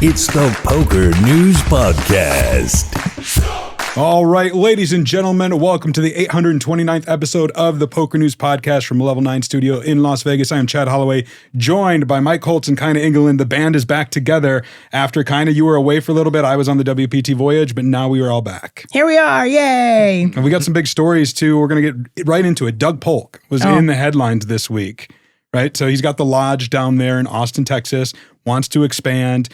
It's the PokerNews Podcast. All right, ladies and gentlemen, welcome to the 829th episode of the PokerNews Podcast from Level 9 Studio in Las Vegas. I am Chad Holloway, joined by Mike Holtz and Kyna England. The band is back together. After Kyna, you were away for a little bit. I was on the WPT voyage, but now we are all back. Here we are, yay! And we got some big stories, too. We're going to get right into it. Doug Polk was in the headlines this week, right? So he's got the lodge down there in Austin, Texas, wants to expand.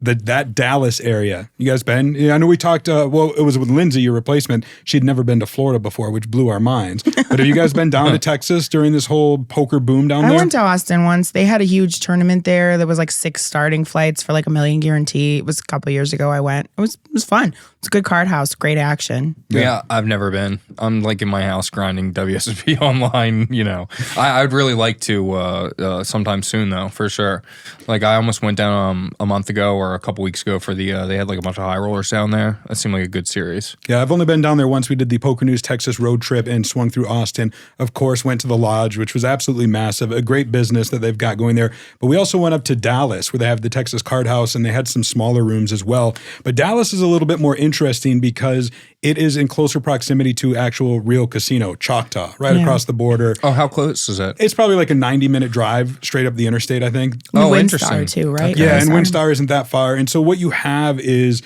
That Dallas area. You guys been? Yeah, I know we talked, it was with Lindsay, your replacement. She'd never been to Florida before, which blew our minds. But have you guys been down to Texas during this whole poker boom down there? I went to Austin once. They had a huge tournament there. There was like 6 starting flights for like $1 million guarantee. It was a couple years ago I went. It was fun. It's a good card house, great action. Yeah, I've never been. I'm like in my house grinding WSOP online, you know. I'd really like to sometime soon though, for sure. Like I almost went down a month ago or a couple weeks ago for the, they had like a bunch of high rollers down there. That seemed like a good series. Yeah, I've only been down there once. We did the PokerNews Texas road trip and swung through Austin. Of course, went to the lodge, which was absolutely massive. A great business that they've got going there. But we also went up to Dallas where they have the Texas Card House and they had some smaller rooms as well. But Dallas is a little bit more interesting because it is in closer proximity to actual real casino, Choctaw, right across the border. Oh, how close is it? It's probably like a 90-minute drive straight up the interstate, I think. Interesting. Too, right? Okay. Yeah, and WinStar isn't that far. And so what you have is,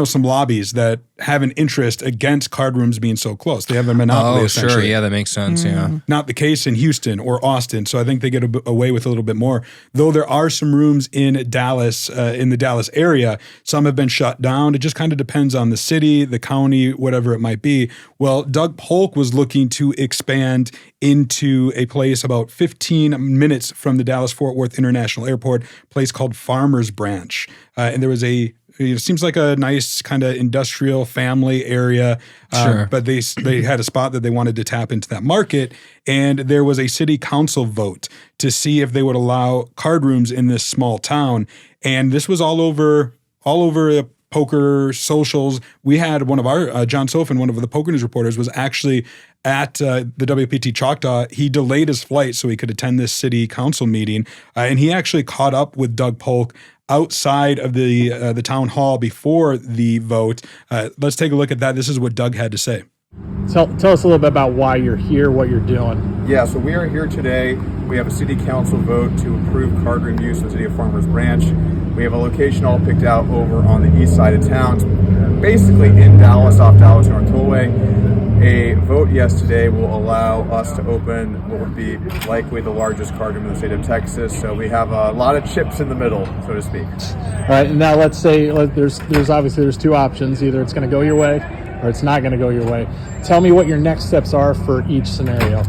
some lobbies that have an interest against card rooms being so close. They have a monopoly, essentially. Sure. Yeah, that makes sense, yeah. Not the case in Houston or Austin, so I think they get away with a little bit more. Though there are some rooms in Dallas, in the Dallas area, some have been shut down. It just kind of depends on the city, the county, whatever it might be. Well, Doug Polk was looking to expand into a place about 15 minutes from the Dallas-Fort Worth International Airport, a place called Farmers Branch. And there was it seems like a nice kind of industrial family area, sure. But they had a spot that they wanted to tap into that market, and there was a city council vote to see if they would allow card rooms in this small town, and this was all over poker socials. We had one of our, John Sofin, one of the PokerNews reporters, was actually at the WPT Choctaw. He delayed his flight so he could attend this city council meeting, and he actually caught up with Doug Polk outside of the town hall before the vote. Let's take a look at that. This is what Doug had to say. Tell us a little bit about why you're here, what you're doing. Yeah, so we are here today. We have a city council vote to approve card room use in the city of Farmers Branch. We have a location all picked out over on the east side of town, basically in Dallas, off Dallas North Tollway. A vote yesterday will allow us to open what would be likely the largest card room in the state of Texas. So we have a lot of chips in the middle, so to speak. All right, now let's say there's obviously 2 options. Either it's going to go your way or it's not going to go your way. Tell me what your next steps are for each scenario.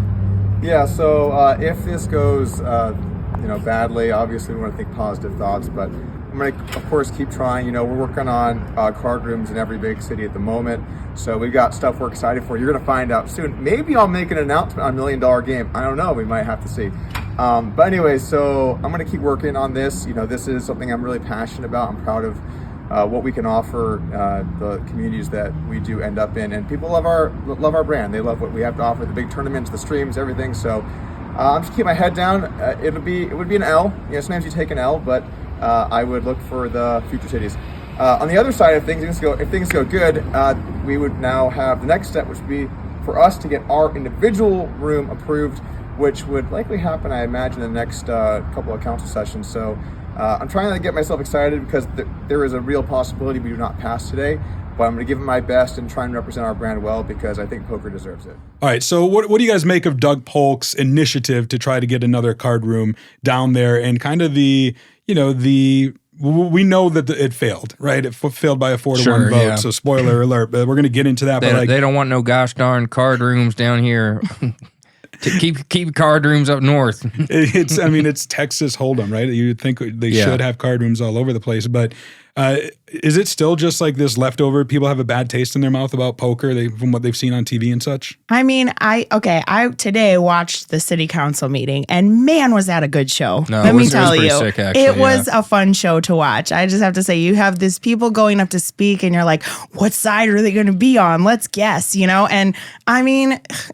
Yeah, so if this goes badly, obviously we want to think positive thoughts, but I'm going to, of course, keep trying. We're working on card rooms in every big city at the moment. So we've got stuff we're excited for. You're going to find out soon. Maybe I'll make an announcement on $1 million game. I don't know. We might have to see. But anyway, so I'm going to keep working on this. This is something I'm really passionate about. I'm proud of what we can offer the communities that we do end up in. And people love our brand. They love what we have to offer, the big tournaments, the streams, everything. So I'm just keeping my head down. It would be an L. Sometimes you take an L, but I would look for the future cities. On the other side of things, if things go good, we would now have the next step, which would be for us to get our individual room approved, which would likely happen, I imagine, in the next couple of council sessions. So I'm trying to get myself excited because there is a real possibility we do not pass today. But I'm going to give it my best and try and represent our brand well because I think poker deserves it. All right, so what do you guys make of Doug Polk's initiative to try to get another card room down there and kind of we know that it failed, right? It failed by a 4-1 vote, yeah. So spoiler alert, but we're going to get into that. They don't want no gosh darn card rooms down here. Keep card rooms up north. It's Texas Hold'em, right? You'd think they should have card rooms all over the place, but is it still just like this leftover? People have a bad taste in their mouth about poker from what they've seen on TV and such? I today watched the city council meeting, and man, was that a good show. No, Let me tell it was you. Sick, actually, it was a fun show to watch. I just have to say, you have these people going up to speak, and you're like, what side are they going to be on? Let's guess, And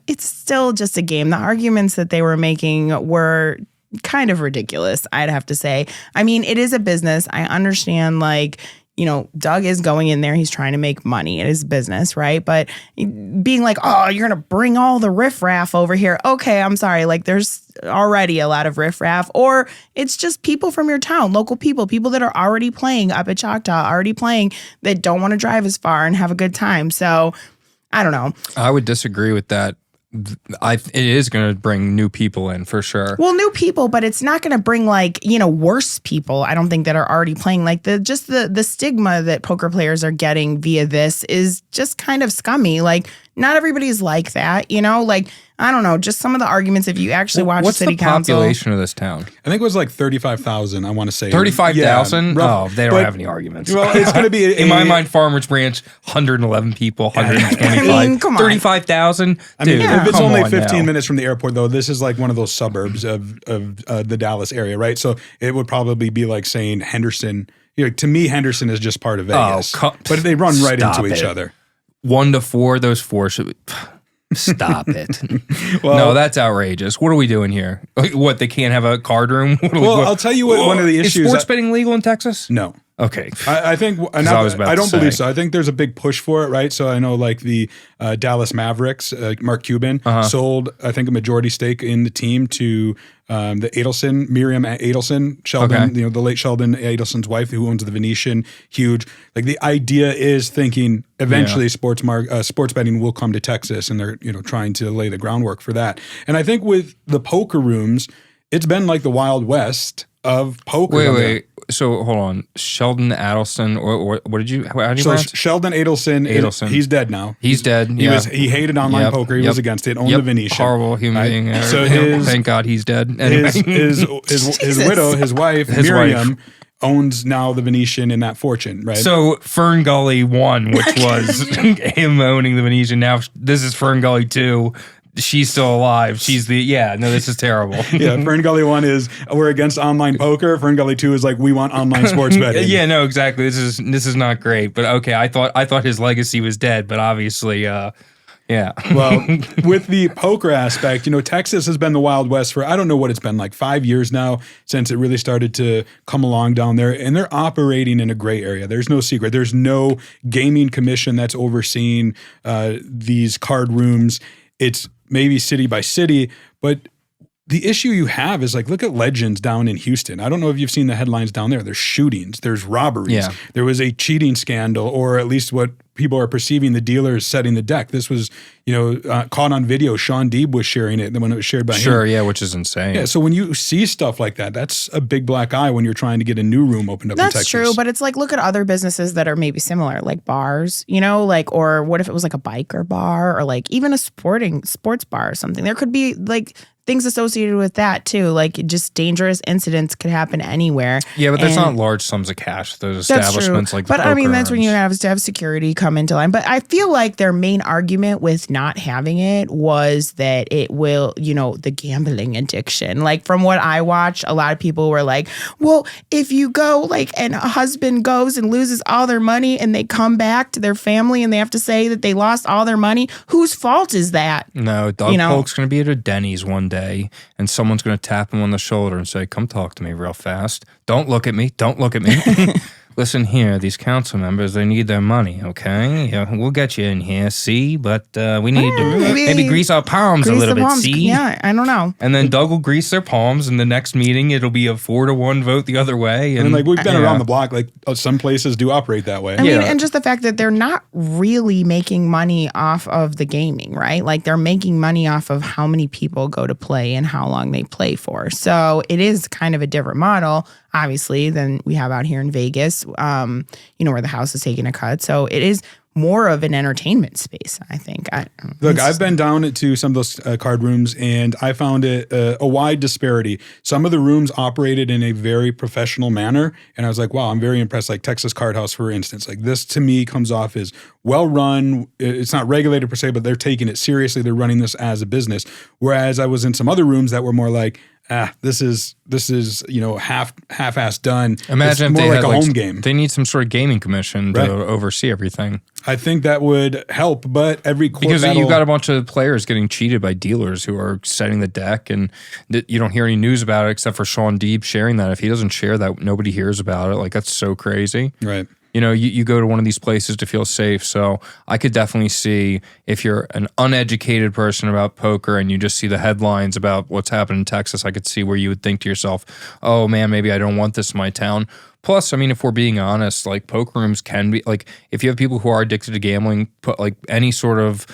it's still just a game. The arguments that they were making were kind of ridiculous, I'd have to say. I mean, it is a business. I understand, like, you know, Doug is going in there. He's trying to make money. It is business, right? But being like, oh, you're going to bring all the riffraff over here. Okay, I'm sorry. Like, there's already a lot of riffraff. Or it's just people from your town, local people that are already playing up at Choctaw, already playing, that don't want to drive as far and have a good time. So, I don't know. I would disagree with that. It is going to bring new people in for sure. Well, new people, but it's not going to bring, like, you know, worse people. I don't think that are already playing. Like, the stigma that poker players are getting via this is just kind of scummy. Like, not everybody's like that, you know? Like, I don't know, just some of the arguments, if you actually watch city council. What's the population of this town? I think it was like 35,000, I want to say. 35,000? Yeah, oh, they don't have any arguments. Well, it's going to be... In my mind, Farmers Branch, 111 people, 125. I mean, come on. 35,000? I mean, Yeah. if it's only 15 now. minutes from the airport, though, this is like one of those suburbs of the Dallas area, right? So it would probably be like saying Henderson. You know, to me, Henderson is just part of Vegas. But they run right into each other. 1 to 4, those 4 should be... Stop it. Well, no, that's outrageous. What are we doing here? Like, what, they can't have a card room? I'll tell you what one of the issues... Is sports betting legal in Texas? No. Okay. I think I don't believe so. I think there's a big push for it, right? So I know like the Dallas Mavericks, Mark Cuban sold, I think, a majority stake in the team to the Adelson, Miriam Adelson, Sheldon, you know, the late Sheldon Adelson's wife, who owns the Venetian. Huge. Like, the idea is thinking eventually sports betting will come to Texas, and they're, you know, trying to lay the groundwork for that. And I think with the poker rooms, it's been like the Wild West of poker. Wait. So hold on, Sheldon Adelson, or what did you? How did you pronounce? Sheldon Adelson. He's dead now. He's dead. He hated online poker. He was against it. Owned the Venetian. Horrible human being. So thank God he's dead. Anyway. His widow, his wife, Miriam, owns now the Venetian in that fortune, right? So Fern Gully 1, which was him owning the Venetian. Now this is Fern Gully 2. She's still alive. She's this is terrible. Yeah, Fern Gully 1 is we're against online poker. Fern Gully 2 is like we want online sports betting. Yeah, no, exactly. This is not great. But okay, I thought his legacy was dead, but obviously yeah. Well, with the poker aspect, you know, Texas has been the Wild West for, I don't know what it's been, like 5 years now since it really started to come along down there. And they're operating in a gray area. There's no secret. There's no gaming commission that's overseeing these card rooms. It's maybe city by city, but the issue you have is, like, look at Legends down in Houston. I don't know if you've seen the headlines down there. There's shootings. There's robberies. Yeah. There was a cheating scandal, or at least what people are perceiving, the dealers setting the deck. This was, you know, caught on video. Sean Deeb was sharing it when it was shared by him. Sure, yeah, which is insane. Yeah, so when you see stuff like that, that's a big black eye when you're trying to get a new room opened up in Texas. That's true, but it's like, look at other businesses that are maybe similar, like bars, you know, like, or what if it was like a biker bar, or like even a sports bar or something. There could be like things associated with that too, like just dangerous incidents could happen anywhere. Yeah, but there's not large sums of cash. Those establishments like the But I mean, that's when you have to have security come into line. But I feel like their main argument with not having it was that it will, you know, the gambling addiction. Like, from what I watched, a lot of people were like, well, if you go, like, and a husband goes and loses all their money and they come back to their family and they have to say that they lost all their money, whose fault is that? No, Doug Polk's going to be at a Denny's one day, and someone's going to tap him on the shoulder and say, come talk to me real fast. Don't look at me. Don't look at me. Listen here, these council members, they need their money, okay? Yeah, we'll get you in here, see? But we need to maybe grease our palms a little bit, see? Yeah, I don't know. And then Doug will grease their palms, and the next meeting, it'll be a 4-1 vote the other way. And like, we've been around the block, like some places do operate that way. I mean, and just the fact that they're not really making money off of the gaming, right? Like, they're making money off of how many people go to play and how long they play for. So it is kind of a different model, obviously, than we have out here in Vegas, you know, where the house is taking a cut. So it is more of an entertainment space, I think. Look, I've been down to some of those card rooms, and I found it a wide disparity. Some of the rooms operated in a very professional manner, and I was like, wow, I'm very impressed. Like Texas Card House, for instance. Like, this to me comes off as well-run. It's not regulated per se, but they're taking it seriously. They're running this as a business. Whereas I was in some other rooms that were more like, this is half-assed done. Imagine it's if more they like had a home game. They need some sort of gaming commission Right. to oversee everything. I think that would help, but every court Because battle, you've got a bunch of players getting cheated by dealers who are setting the deck, and you don't hear any news about it except for Sean Deeb sharing that. If he doesn't share that, nobody hears about it. Like, that's so crazy. right. You go to one of these places to feel safe. So I could definitely see if you're an uneducated person about poker and you just see the headlines about what's happened in Texas, I could see where you would think to yourself, oh man, maybe I don't want this in my town. Plus, I mean, if we're being honest, like poker rooms can be like, if you have people who are addicted to gambling, put like any sort of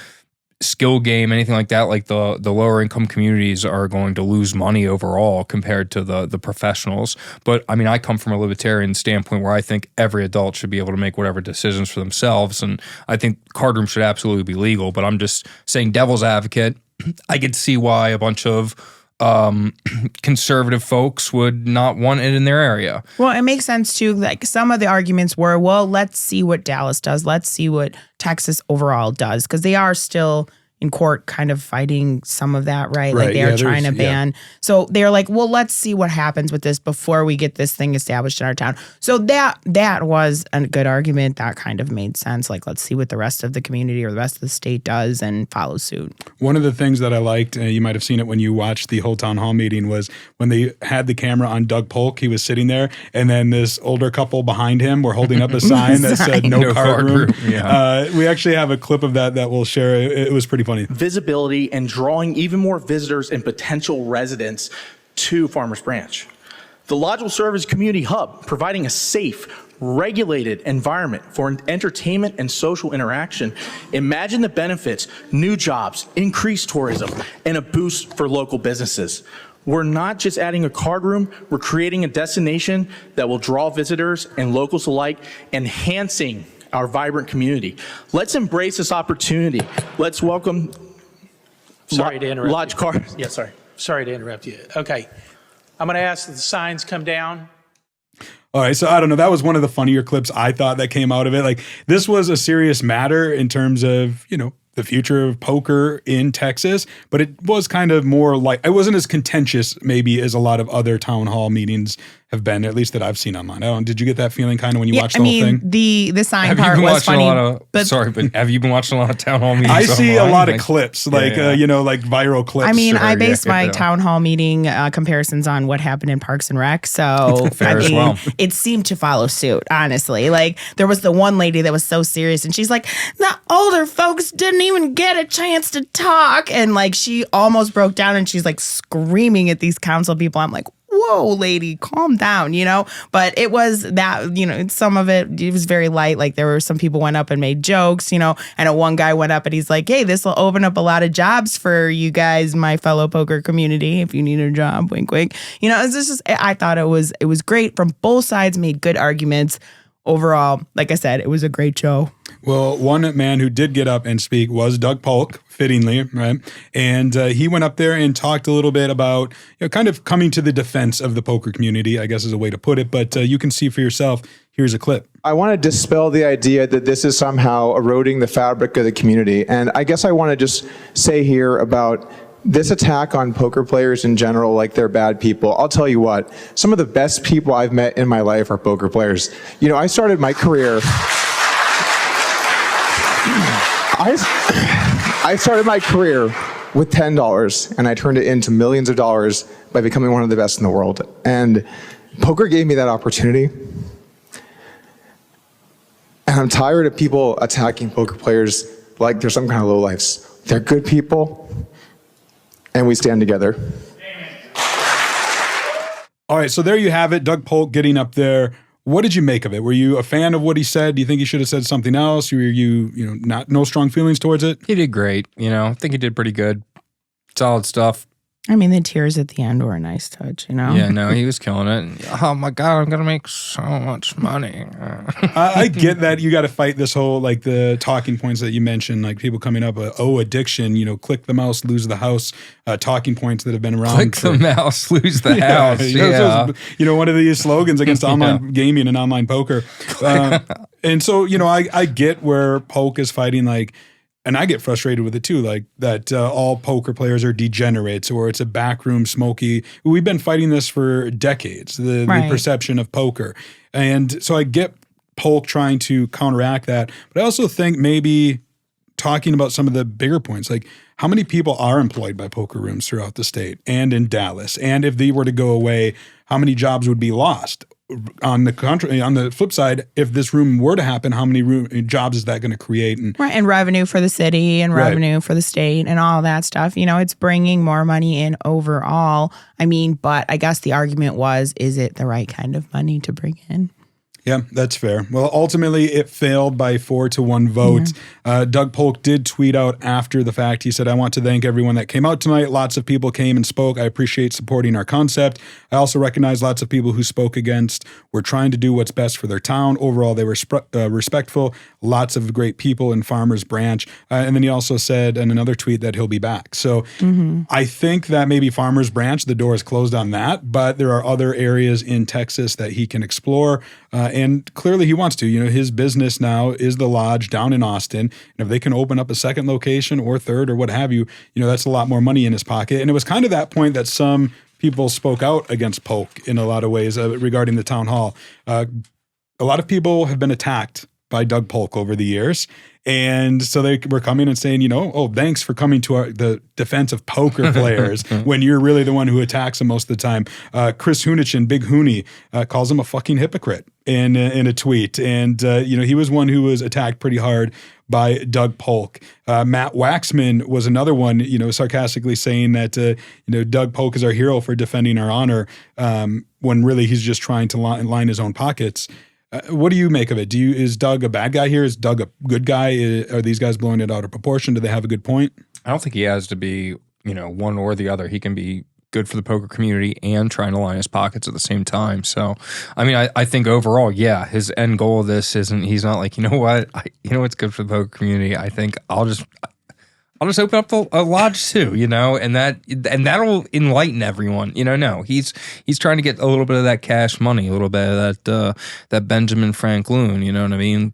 skill game, anything like that, like the lower income communities are going to lose money overall compared to the professionals. But I mean, I come from a libertarian standpoint where I think every adult should be able to make whatever decisions for themselves. And I think card rooms should absolutely be legal, but I'm just saying devil's advocate. I could see why a bunch of conservative folks would not want it in their area. Well, it makes sense too. Like some of the arguments were, well, let's see what Dallas does. Let's see what Texas overall does, because they are still in court kind of fighting some of that, right? Like they are trying to ban. So they're like, well, let's see what happens with this before we get this thing established in our town. So that was a good argument. That kind of made sense. Like, let's see what the rest of the community or the rest of the state does and follow suit. One of the things that I liked, you might have seen it when you watched the whole town hall meeting, was when they had the camera on Doug Polk. He was sitting there, and then this older couple behind him were holding up a sign that said no card room. Yeah. We actually have a clip of that we'll share. It was pretty funny. Visibility and drawing even more visitors and potential residents to Farmers Branch. The lodge will serve as a community hub, providing a safe, regulated environment for entertainment and social interaction. Imagine the benefits: new jobs, increased tourism, and a boost for local businesses. We're not just adding a card room, we're creating a destination that will draw visitors and locals alike, enhancing our vibrant community. Let's embrace this opportunity. Let's welcome Sorry to interrupt Lodge you. Card. Yeah, sorry to interrupt you. Okay. I'm going to ask that the signs come down. All right, so I don't know. That was one of the funnier clips I thought that came out of it. Like, this was a serious matter in terms of, the future of poker in Texas, but it was kind of more like, it wasn't as contentious maybe as a lot of other town hall meetings have been, at least that I've seen online. Did you get that feeling kind of when you watched the whole thing? The sign Have you part been was watching funny. a lot of, but have you been watching a lot of town hall meetings? I see online? a lot of clips, like viral clips. I mean, Sure, I based yeah. my town hall meeting comparisons on what happened in Parks and Rec. So Fair as well. It seemed to follow suit, honestly. Like, there was the one lady that was so serious, and she's like, the older folks didn't even get a chance to talk. And like, she almost broke down, and she's like screaming at these council people. I'm like, whoa, lady, calm down, But it was that, some of it was very light. Like, there were some people went up and made jokes, and one guy went up and he's like, hey, this will open up a lot of jobs for you guys, my fellow poker community, if you need a job, wink, wink. It's just, I thought it was great from both sides, made good arguments. Overall, like I said, it was a great show. Well, one man who did get up and speak was Doug Polk, fittingly, right? And he went up there and talked a little bit about, kind of coming to the defense of the poker community, I guess is a way to put it. But you can see for yourself. Here's a clip. I want to dispel the idea that this is somehow eroding the fabric of the community. And I guess I want to just say here about this attack on poker players in general, like they're bad people. I'll tell you what, some of the best people I've met in my life are poker players. I started my career... I started my career with $10, and I turned it into millions of dollars by becoming one of the best in the world. And poker gave me that opportunity. And I'm tired of people attacking poker players like they're some kind of lowlifes. They're good people, and we stand together. All right, so there you have it. Doug Polk getting up there. What did you make of it? Were you a fan of what he said? Do you think he should have said something else? Were you, no strong feelings towards it? He did great. I think he did pretty good. Solid stuff. I mean, the tears at the end were a nice touch, Yeah, no, he was killing it. Oh my God, I'm going to make so much money. I get that you got to fight this whole, like the talking points that you mentioned, like people coming up, addiction, click the mouse, lose the house, talking points that have been around. Click the mouse, lose the house. Yeah. One of these slogans against online gaming and online poker. And so, I get where Polk is fighting, like, and I get frustrated with it too, like that all poker players are degenerates or it's a backroom smoky. We've been fighting this for decades, the perception of poker. And so I get Polk trying to counteract that, but I also think maybe talking about some of the bigger points, like how many people are employed by poker rooms throughout the state and in Dallas? And if they were to go away, how many jobs would be lost? On the flip side, if this room were to happen, how many jobs is that going to create? And revenue for the city and revenue for the state and all that stuff. It's bringing more money in overall. I mean, but I guess the argument was, is it the right kind of money to bring in? Yeah, that's fair. Well, ultimately, it failed by 4-1 vote. Yeah. Doug Polk did tweet out after the fact. He said, I want to thank everyone that came out tonight. Lots of people came and spoke. I appreciate supporting our concept. I also recognize lots of people who spoke against. We're trying to do what's best for their town. Overall, they were respectful. Lots of great people in Farmers Branch. And then he also said in another tweet that he'll be back. So I think that maybe Farmers Branch, the door is closed on that, but there are other areas in Texas that he can explore. And clearly he wants to. His business now is the Lodge down in Austin. And if they can open up a second location or third or what have you, that's a lot more money in his pocket. And it was kind of that point that some people spoke out against Polk in a lot of ways regarding the town hall. A lot of people have been attacked by Doug Polk over the years. And so they were coming and saying, thanks for coming to the defense of poker players when you're really the one who attacks them most of the time. Chris Hunichin, Big Huni, calls him a fucking hypocrite in a tweet. And, he was one who was attacked pretty hard by Doug Polk. Matt Waxman was another one, sarcastically saying that, Doug Polk is our hero for defending our honor when really he's just trying to line his own pockets. What do you make of it? Is Doug a bad guy here? Is Doug a good guy? Are these guys blowing it out of proportion? Do they have a good point? I don't think he has to be, one or the other. He can be good for the poker community and trying to line his pockets at the same time. So, I mean, I think overall, his end goal of this he's not like, what's good for the poker community. I think I'll just open up a lodge too, and that'll enlighten everyone. No, he's trying to get a little bit of that cash money, a little bit of that Benjamin Franklin, you know what I mean?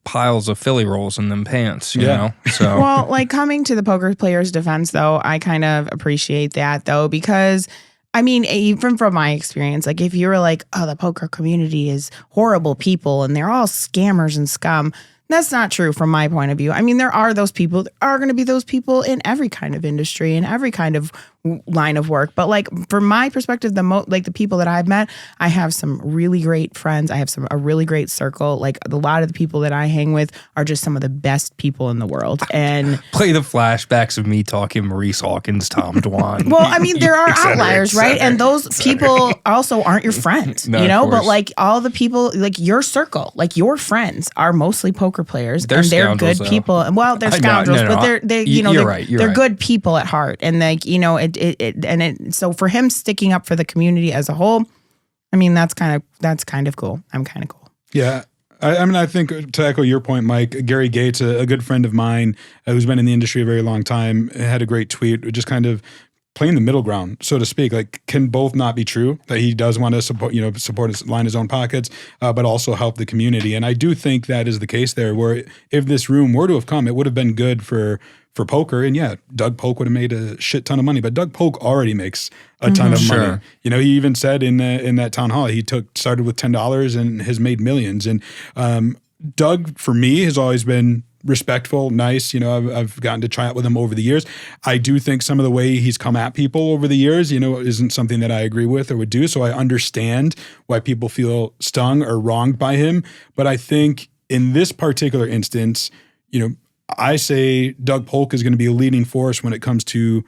Piles of Philly rolls in them pants, you know? So well, like coming to the poker players' defense though, I kind of appreciate that though, because I mean, even from my experience, like if you were like, oh, the poker community is horrible people and they're all scammers and scum, that's not true from my point of view. I mean, there are those people. There are going to be those people in every kind of industry and every kind of line of work. But like from my perspective, the people that I've met, I have some really great friends. I have a really great circle. Like a lot of the people that I hang with are just some of the best people in the world. And play the flashbacks of me talking Maurice Hawkins, Tom Dwan. Well, I mean, there are outliers, right? And those people also aren't your friends, no, but like all the people, like your circle, like your friends are mostly poker players. They're good though. people. And well, they're scoundrels, but they're good people at heart. And like, so for him sticking up for the community as a whole, I mean, that's kind of cool. I'm kind of cool. Yeah. I mean, I think to echo your point, Mike, Gary Gates, a good friend of mine who's been in the industry a very long time, had a great tweet, just kind of playing the middle ground, so to speak. Like, can both not be true? That he does want to line his own pockets, but also help the community. And I do think that is the case there, where if this room were to have come, it would have been good for poker. And yeah, Doug Polk would have made a shit ton of money, but Doug Polk already makes a ton of money. He even said in that town hall, he started with $10 and has made millions. And Doug, for me, has always been respectful, nice. I've gotten to try out with him over the years. I do think some of the way he's come at people over the years, isn't something that I agree with or would do. So I understand why people feel stung or wronged by him. But I think in this particular instance, I say Doug Polk is going to be a leading force when it comes to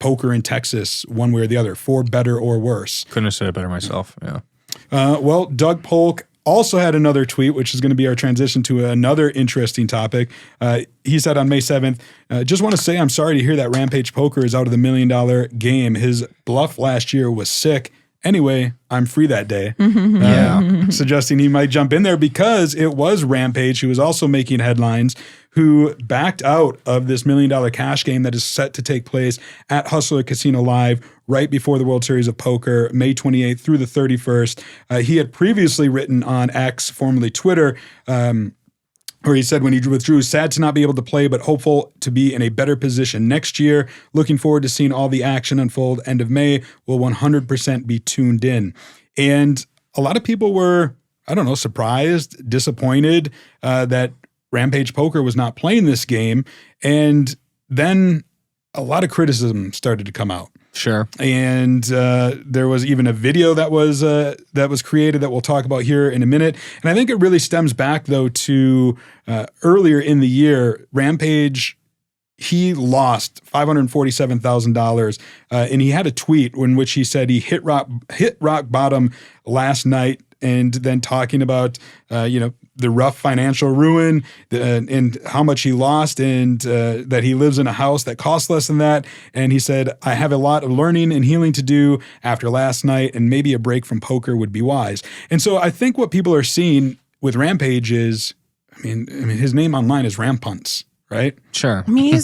poker in Texas, one way or the other, for better or worse. Couldn't have said it better myself. Yeah. Well, Doug Polk also had another tweet, which is going to be our transition to another interesting topic. He said on May 7th, just want to say I'm sorry to hear that Rampage Poker is out of the $1 million game. His bluff last year was sick. Anyway, I'm free that day. Suggesting he might jump in there because it was Rampage, who was also making headlines, who backed out of this $1 million cash game that is set to take place at Hustler Casino Live right before the World Series of Poker, May 28th through the 31st. He had previously written on X, formerly Twitter, or he said when he withdrew, sad to not be able to play, but hopeful to be in a better position next year. Looking forward to seeing all the action unfold end of May. Will 100% be tuned in. And a lot of people were, I don't know, surprised, disappointed that Rampage Poker was not playing this game. And then a lot of criticism started to come out. Sure. And there was even a video that was created that we'll talk about here in a minute. And I think it really stems back, though, to earlier in the year, Rampage, he lost $547,000. And he had a tweet in which he said he hit rock bottom last night, and then talking about, the rough financial ruin and how much he lost, and that he lives in a house that costs less than that. And he said, I have a lot of learning and healing to do after last night, and maybe a break from poker would be wise. And so I think what people are seeing with Rampage is, I mean, his name online is Rampunts, right? Sure. I mean,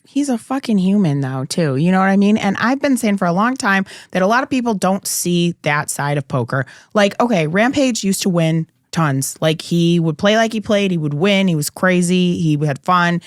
he's a fucking human though, too. You know what I mean? And I've been saying for a long time that a lot of people don't see that side of poker. Like, okay, Rampage used to win tons. Like, he would play like he played, he would win, he was crazy, he had fun,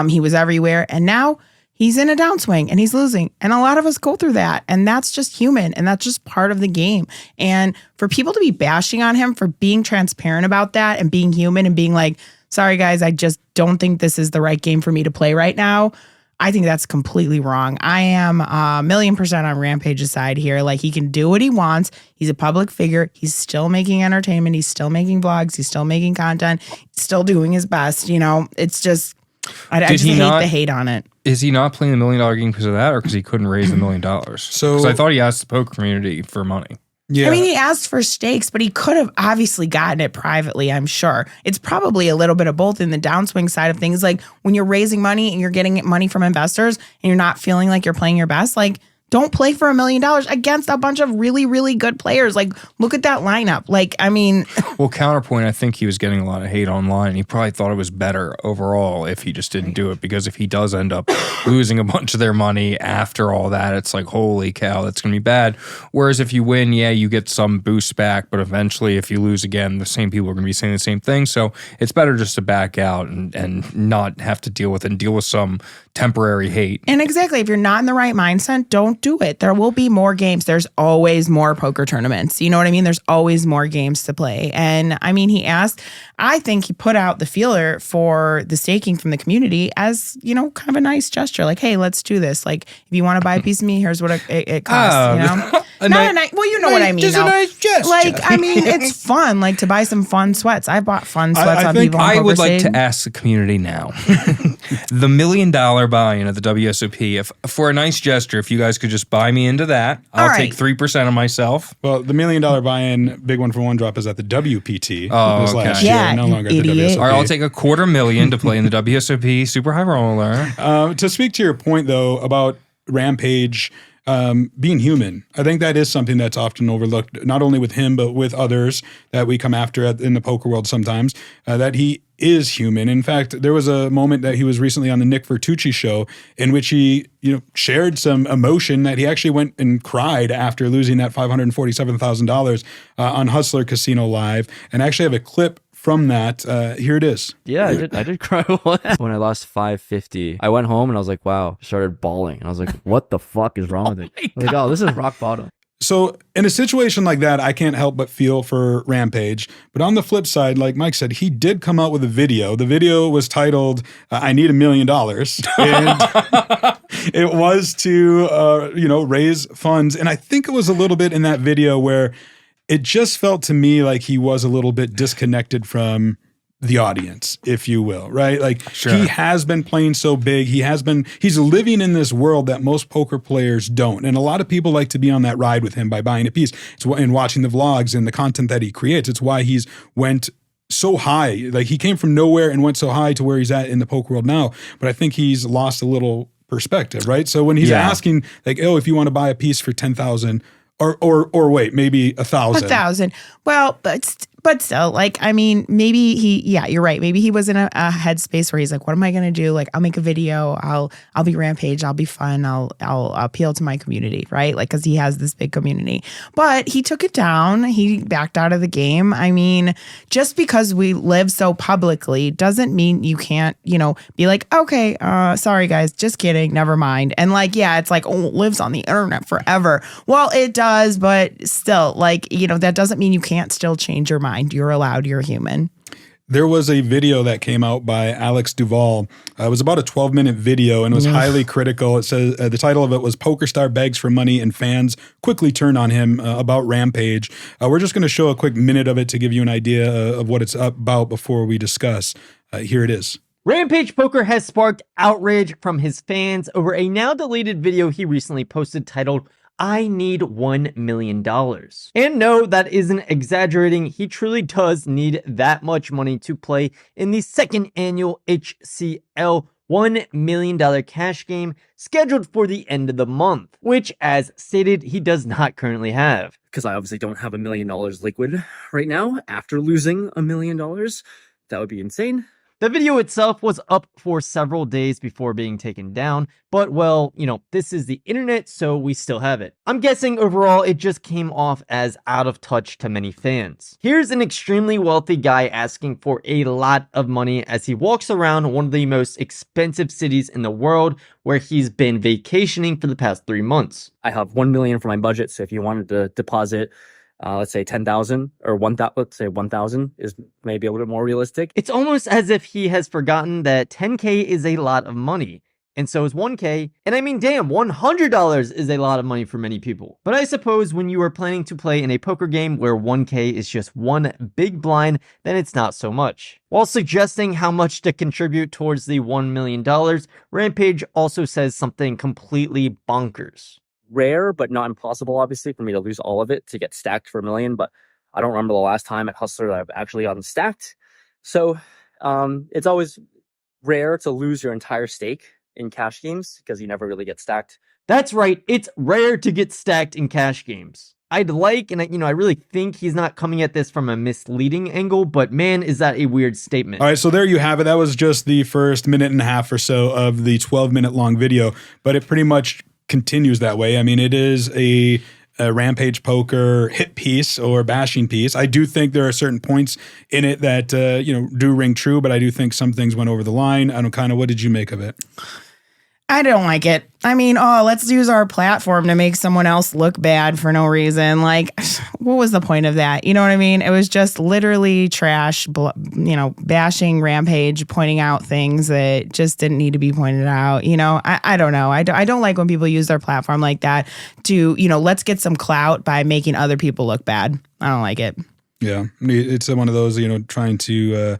he was everywhere. And now he's in a downswing and he's losing. And a lot of us go through that. And that's just human, and that's just part of the game. And for people to be bashing on him for being transparent about that and being human and being like, sorry guys, I just don't think this is the right game for me to play right now, I think that's completely wrong. I am 1,000,000% on Rampage's side here. Like, he can do what he wants. He's a public figure. He's still making entertainment. He's still making vlogs. He's still making content. He's still doing his best. You know, it's just, I just hate the hate on it. Is he not playing the $1 million game because of that, or because he couldn't raise $1 million? So, because I thought he asked the poker community for money. Yeah. I mean, he asked for stakes, but he could have obviously gotten it privately, I'm sure. It's probably a little bit of both in the downswing side of things. Like, when you're raising money and you're getting money from investors and you're not feeling like you're playing your best, like, don't play for $1 million against a bunch of really, really good players. Like, look at that lineup. Like, I mean. Well, counterpoint, I think he was getting a lot of hate online. He probably thought it was better overall if he just didn't do it, because if he does end up losing a bunch of their money after all that, it's like, holy cow, that's going to be bad. Whereas if you win, yeah, you get some boost back, but eventually if you lose again, the same people are going to be saying the same thing. So it's better just to back out and not have to deal with it and deal with some temporary hate. And exactly, if you're not in the right mindset, don't do it. There will be more games. There's always more poker tournaments. You know what I mean? There's always more games to play. And I mean, he asked, I think he put out the feeler for the staking from the community as, you know, kind of a nice gesture. Like, hey, let's do this. Like, if you want to buy a piece of me, here's what it costs, you know? Well, you know what I mean. Just a nice gesture. Like, I mean, it's fun, like, to buy some fun sweats. I bought fun sweats on people on I would like PokerStars. to ask the community now, the $1 million buy-in at the WSOP, if for a nice gesture, if you guys could just buy me into that, I'll take 3% of myself. Well, the $1 million buy-in, big one for one drop, is at the WPT. Oh, this okay. last Yeah, year, no you longer at the idiot. WSOP. All right, I'll take $250,000 to play in the WSOP Super High Roller. To speak to your point, though, about Rampage being human, I think that is something that's often overlooked, not only with him, but with others that we come after in the poker world sometimes, that he is human. In fact, there was a moment that he was recently on the Nick Vertucci show in which he, shared some emotion that he actually went and cried after losing that $547,000 on Hustler Casino Live, and actually have a clip from that. Here it is. Yeah, I did cry when I lost $550. I went home and I was like, wow, started bawling. And I was like, what the fuck is wrong with it? Like, oh, this is rock bottom. So in a situation like that, I can't help but feel for Rampage. But on the flip side, like Mike said, he did come out with a video. The video was titled, I Need $1 Million. And it was to, raise funds. And I think it was a little bit in that video where it just felt to me like he was a little bit disconnected from the audience, if you will, right? Like, sure. He has been playing so big. He's living in this world that most poker players don't. And a lot of people like to be on that ride with him by buying a piece and watching the vlogs and the content that he creates. It's why he's went so high. Like, he came from nowhere and went so high to where he's at in the poker world now. But I think he's lost a little perspective, right? So when he's asking, like, oh, if you want to buy a piece for $10,000 or wait, maybe $1,000. $1,000. Well, but But still, like, I mean, maybe you're right. Maybe he was in a headspace where he's like, what am I going to do? Like, I'll make a video. I'll be Rampage. I'll be fun. I'll appeal to my community, right? Like, because he has this big community. But he took it down. He backed out of the game. I mean, just because we live so publicly doesn't mean you can't, be like, okay, sorry, guys, just kidding. Never mind. And like, yeah, it's like, oh, it lives on the internet forever. Well, it does, but still, like, that doesn't mean you can't still change your mind. You're allowed. You're human. There was a video that came out by Alex Duvall. It was about a 12-minute video and was highly critical. It says the title of it was "PokerStar Begs for Money and Fans Quickly Turn on Him" about Rampage. We're just going to show a quick minute of it to give you an idea of what it's about before we discuss. Here it is. Rampage Poker has sparked outrage from his fans over a now deleted video he recently posted titled "I need $1 million. And no, that isn't exaggerating. He truly does need that much money to play in the second annual HCL $1 million cash game scheduled for the end of the month, which, as stated, he does not currently have. Because I obviously don't have $1 million liquid right now after losing $1 million. That would be insane. The video itself was up for several days before being taken down, but well, this is the internet, so we still have it. I'm guessing overall it just came off as out of touch to many fans. Here's an extremely wealthy guy asking for a lot of money as he walks around one of the most expensive cities in the world where he's been vacationing for the past 3 months. I have $1 million for my budget, so if you wanted to deposit let's say 10,000 or 1,000, let's say 1,000 is maybe a little bit more realistic. It's almost as if he has forgotten that 10K is a lot of money. And so is 1K. And I mean, damn, $100 is a lot of money for many people. But I suppose when you are planning to play in a poker game where 1K is just one big blind, then it's not so much. While suggesting how much to contribute towards the $1 million, Rampage also says something completely bonkers. Rare, but not impossible, obviously, for me to lose all of it to get stacked for $1 million. But I don't remember the last time at Hustler that I've actually gotten stacked. So it's always rare to lose your entire stake in cash games because you never really get stacked. That's right. It's rare to get stacked in cash games. I'd like, and I really think he's not coming at this from a misleading angle, but man, is that a weird statement. All right, so there you have it. That was just the first minute and a half or so of the 12-minute long video, but it pretty much continues that way. I mean, it is a Rampage Poker hit piece or bashing piece. I do think there are certain points in it that, do ring true, but I do think some things went over the line. I don't Kyna, what did you make of it? I don't like it. I mean, let's use our platform to make someone else look bad for no reason. Like, what was the point of that? You know what I mean? It was just literally trash, bashing Rampage, pointing out things that just didn't need to be pointed out. I don't know. I don't like when people use their platform like that to, let's get some clout by making other people look bad. I don't like it. Yeah. It's one of those, trying to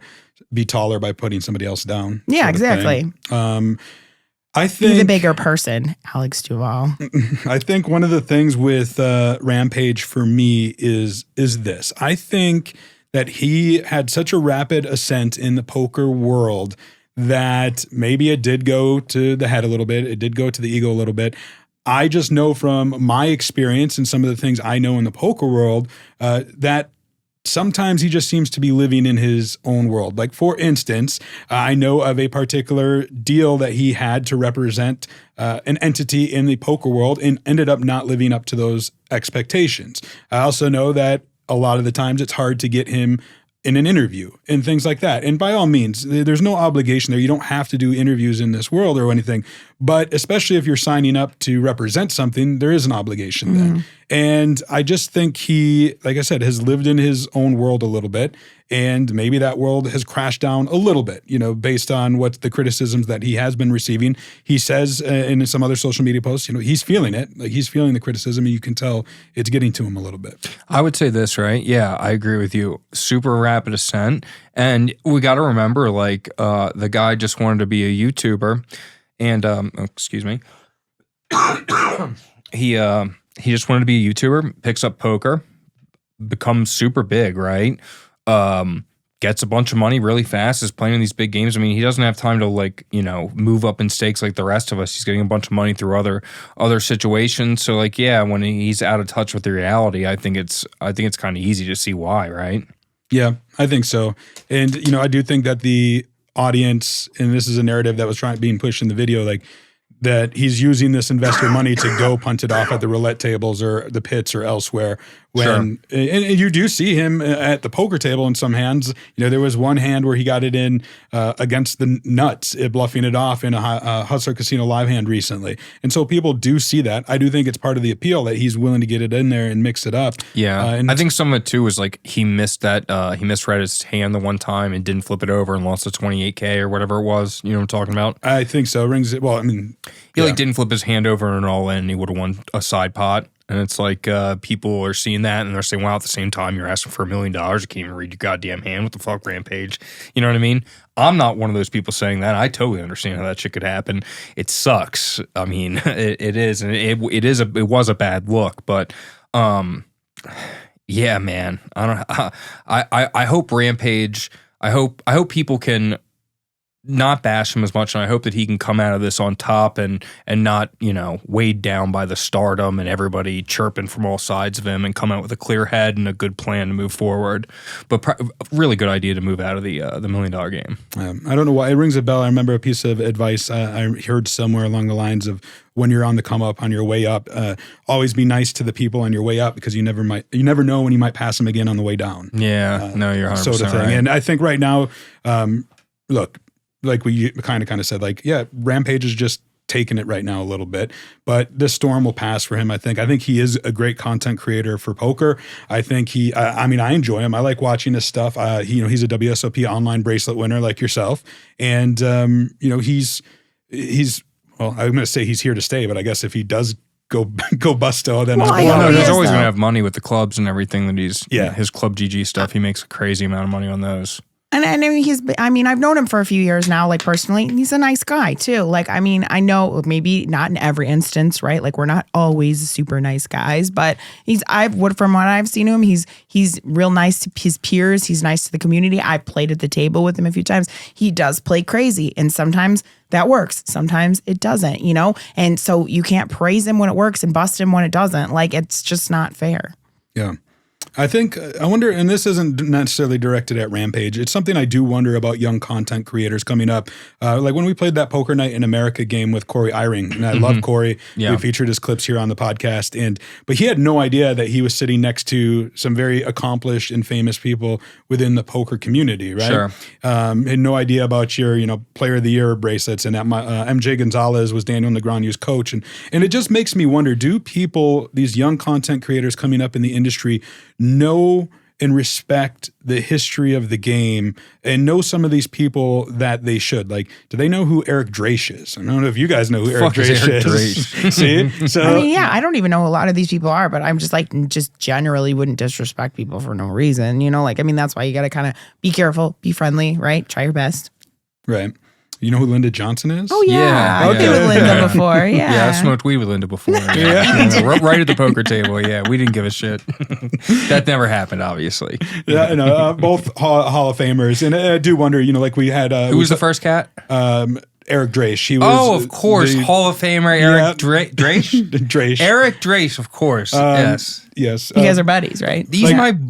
be taller by putting somebody else down. Yeah, exactly. I think he's a bigger person, Alex Duvall. I think one of the things with Rampage for me is this. I think that he had such a rapid ascent in the poker world that maybe it did go to the head a little bit. It did go to the ego a little bit. I just know from my experience and some of the things I know in the poker world that sometimes he just seems to be living in his own world. Like, for instance, I know of a particular deal that he had to represent an entity in the poker world and ended up not living up to those expectations. I also know that a lot of the times it's hard to get him in an interview and things like that. And by all means, there's no obligation there. You don't have to do interviews in this world or anything. But especially if you're signing up to represent something, there is an obligation there. And I just think he, like I said, has lived in his own world a little bit. And maybe that world has crashed down a little bit, based on what the criticisms that he has been receiving. He says in some other social media posts, he's feeling it. Like, he's feeling the criticism, and you can tell it's getting to him a little bit. I would say this, right? Yeah, I agree with you. Super rapid ascent. And we got to remember, the guy just wanted to be a YouTuber. And, excuse me. He just wanted to be a YouTuber, picks up poker, becomes super big, right? Gets a bunch of money really fast, is playing in these big games. I mean, he doesn't have time to move up in stakes like the rest of us. He's getting a bunch of money through other situations. So when he's out of touch with the reality, I think it's kind of easy to see why, right? Yeah, I think so. And, you know, I do think that the audience, and this is a narrative that was being pushed in the video, like that he's using this investor money to go punt it off at the roulette tables or the pits or elsewhere. When and you do see him at the poker table in some hands. You know, there was one hand where he got it in against the nuts, bluffing it off in a Hustler Casino live hand recently. And so people do see that. I do think it's part of the appeal that he's willing to get it in there and mix it up. Yeah, and I think some of it too was like he misread his hand the one time and didn't flip it over and lost the 28K or whatever it was. You know what I'm talking about? I think so. Well, I mean, he like didn't flip his hand over and all in. And he would have won a side pot. And it's like people are seeing that and they're saying, wow, at the same time, you're asking for $1 million. You can't even read your goddamn hand. What the fuck, Rampage? You know what I mean? I'm not one of those people saying that. I totally understand how that shit could happen. It sucks. I mean, it is. And it was a bad look. But yeah, man. I hope Rampage, I hope people can not bash him as much, and I hope that he can come out of this on top and not, you know, weighed down by the stardom and everybody chirping from all sides of him, and come out with a clear head and a good plan to move forward. But really good idea to move out of the $1 million game. I don't know why it rings a bell. I remember a piece of advice I heard somewhere along the lines of, when you're on the come up, on your way up, always be nice to the people on your way up, because you never know when you might pass them again on the way down. Yeah, no, you're 100% sort of thing. right. And I think right now, look, like we kind of said, like, yeah, Rampage is just taking it right now a little bit, but this storm will pass for him. I think he is a great content creator for poker. I think I enjoy him. I like watching his stuff. He's a WSOP online bracelet winner like yourself. And, he's well, I'm going to say he's here to stay, but I guess if he does go busto, then he's always going to have money with the clubs and everything that his Club GG stuff. He makes a crazy amount of money on those. And I've known him for a few years now, like personally, and he's a nice guy too. Like, I mean, I know maybe not in every instance, right? Like, we're not always super nice guys, but from what I've seen of him, he's real nice to his peers. He's nice to the community. I've played at the table with him a few times. He does play crazy, and sometimes that works. Sometimes it doesn't, you know? And so you can't praise him when it works and bust him when it doesn't. Like, it's just not fair. Yeah. I wonder, and this isn't necessarily directed at Rampage, it's something I do wonder about young content creators coming up. Like when we played that Poker Night in America game with Corey Eyring, and I love Corey. Yeah. We featured his clips here on the podcast, but he had no idea that he was sitting next to some very accomplished and famous people within the poker community, right? Sure. Had no idea about your, Player of the Year bracelets, and that MJ Gonzalez was Daniel Negreanu's coach. And it just makes me wonder, do people, these young content creators coming up in the industry, know and respect the history of the game and know some of these people that they should? Like, do they know who Eric Drache is? I don't know if you guys know who Eric Drache is. See? So, I don't even know who a lot of these people are, but I'm just generally wouldn't disrespect people for no reason. That's why you got to kind of be careful, be friendly, right? Try your best. Right. You know who Linda Johnson is? Oh, yeah. I've been with Linda before. Yeah. Yeah, I smoked weed with Linda before. Right at the poker table. Yeah, we didn't give a shit. That never happened, obviously. Yeah, both Hall of Famers. And I do wonder, like we had... who was the first cat? Eric Drache. He was of course. Hall of Famer Eric Drache? Drache. Eric Drache, of course. Yes. Yes. You guys are buddies, right?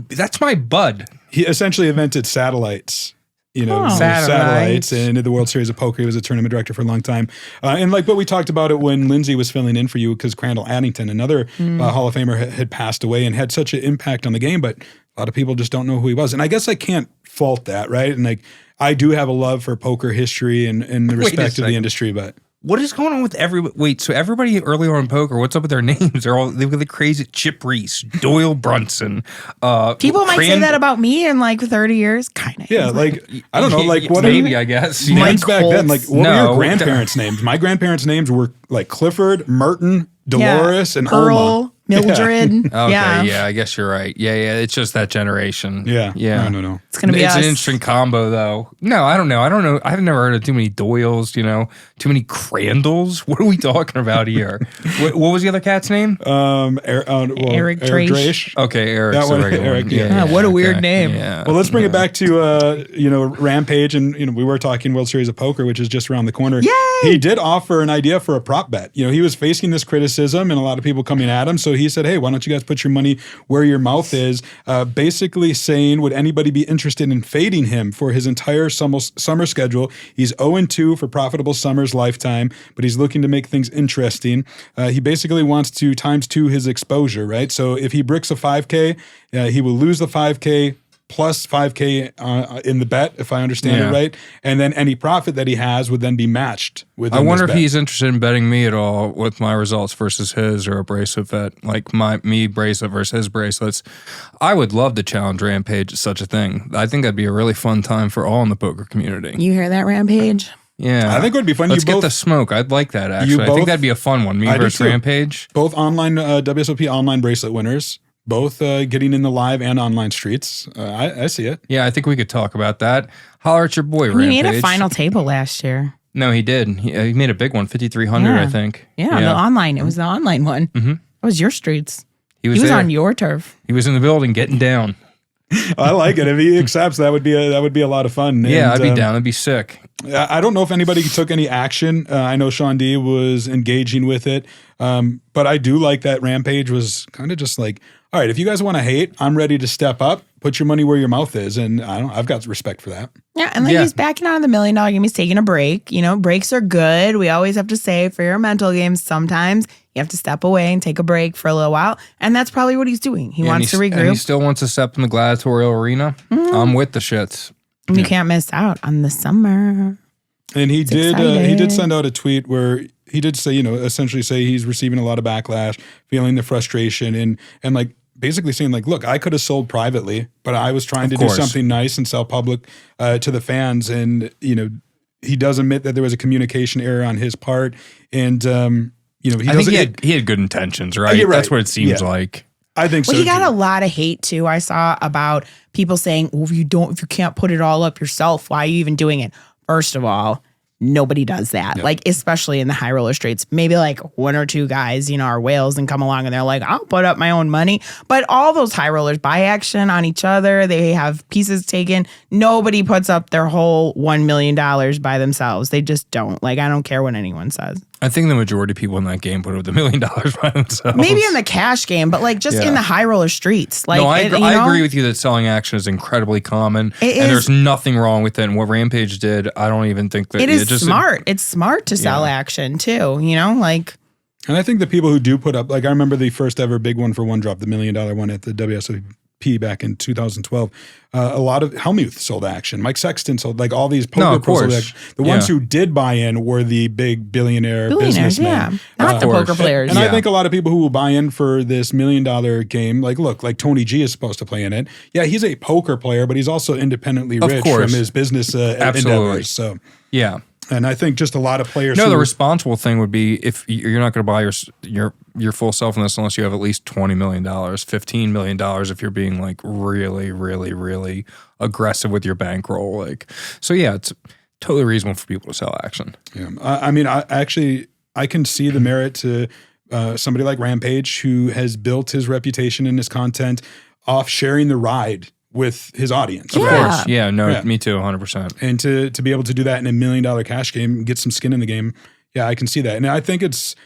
That's my bud. He essentially invented satellites. Satellites. And in the World Series of Poker, he was a tournament director for a long time. But we talked about it when Lindsay was filling in for you, because Crandall Addington, another Hall of Famer, had passed away and had such an impact on the game, but a lot of people just don't know who he was. And I guess I can't fault that, right? And I do have a love for poker history and the respect of the industry, but... What is going on with everybody? Wait, so everybody earlier on poker, what's up with their names? They've got the crazy Chip Reese, Doyle Brunson. People might say that about me in 30 years. Kyna. Yeah, I don't know, what maybe I guess. Mike back then, what were your grandparents' names? My grandparents' names were Clifford, Merton, Dolores, and Pearl, Alma. Mildred. Okay, yeah, I guess you're right. Yeah, it's just that generation. Yeah. I don't know. It's gonna be an interesting combo, though. No, I don't know. I've never heard of too many Doyles. Too many Crandalls. What are we talking about here? what was the other cat's name? Eric Drache. Okay, Eric's that one, the regular Eric. one. Yeah. What a weird name. Yeah. Well, let's bring it back to Rampage, and we were talking World Series of Poker, which is just around the corner. Yay! He did offer an idea for a prop bet. He was facing this criticism and a lot of people coming at him, so he said, hey, why don't you guys put your money where your mouth is? Basically saying, would anybody be interested in fading him for his entire summer schedule? He's 0-2 for profitable summers lifetime, but he's looking to make things interesting. He basically wants to ×2 his exposure, right? So if he bricks a 5K, he will lose the 5K plus 5K in the bet, if I understand it right. And then any profit that he has would then be matched with. I wonder if he's interested in betting me at all with my results versus his, or a bracelet bet, like me bracelet versus his bracelets. I would love to challenge Rampage at such a thing. I think that'd be a really fun time for all in the poker community. You hear that, Rampage? Yeah. I think it would be fun. Let's get the smoke. I'd like that, actually. I think that'd be a fun one. Me versus Rampage. Both online WSOP online bracelet winners. Both getting in the live and online streets. I see it. Yeah, I think we could talk about that. Holler at your boy, Rampage. He made a final table last year. No, he did. He made a big one, 5,300, I think. Yeah, the online. It was the online one. Mm-hmm. That was your streets. He was on your turf. He was in the building getting down. I like it. If he accepts, that would be a lot of fun. Yeah, I'd be down. That'd be sick. I don't know if anybody took any action. I know Sean D was engaging with it, but I do like that Rampage was kind of just like, all right, if you guys want to hate, I'm ready to step up. Put your money where your mouth is, and I've got respect for that. Yeah, and he's backing out of the $1 million game. He's taking a break. You know, breaks are good. We always have to say for your mental games, sometimes you have to step away and take a break for a little while, and that's probably what he's doing. He wants to regroup. And he still wants to step in the gladiatorial arena. Mm-hmm. I'm with the shits. And you can't miss out on the summer. And he did send out a tweet where he did say, essentially say he's receiving a lot of backlash, feeling the frustration, and like basically saying like, look, I could have sold privately, but I was trying to do something nice and sell public to the fans. And, he does admit that there was a communication error on his part. And, I think he had good intentions, right? Right. That's what it seems like. I think so. Well, he got a lot of hate too. I saw about people saying, well, if you can't put it all up yourself, why are you even doing it? First of all, nobody does that. Like, especially in the high roller streets, maybe like one or two guys, are whales and come along and they're like, I'll put up my own money. But all those high rollers buy action on each other. They have pieces taken. Nobody puts up their whole $1 million by themselves. They just don't. Like, I don't care what anyone says. I think the majority of people in that game put up the $1 million by themselves. Maybe in the cash game, but like just in the high roller streets. Like, no, I agree with you that selling action is incredibly common, and there's nothing wrong with it. And what Rampage did, I don't even think that it is smart. It's smart to sell action too. And I think the people who do put up, like I remember the first ever big one for one drop, the $1 million one at the WSOP back in 2012. A lot of Helmuth sold action. Mike Sexton sold, like all these poker pros sold action. The ones who did buy in were the big billionaires, businessmen. Not the poker players. And I think a lot of people who will buy in for this $1 million game, like Tony G is supposed to play in it. Yeah, he's a poker player, but he's also independently rich from his business endeavors. So yeah. And I think just a lot of players. No, the responsible thing would be if you're not going to buy your full self in this unless you have at least $20 million, $15 million if you're being like really, really, really aggressive with your bankroll. Like, so yeah, it's totally reasonable for people to sell action. Yeah, I can see the merit to somebody like Rampage who has built his reputation and his content off sharing the ride with his audience. Of course. Yeah, no, me too, 100%. And to be able to do that in $1 million cash game, get some skin in the game, yeah, I can see that. And I think it's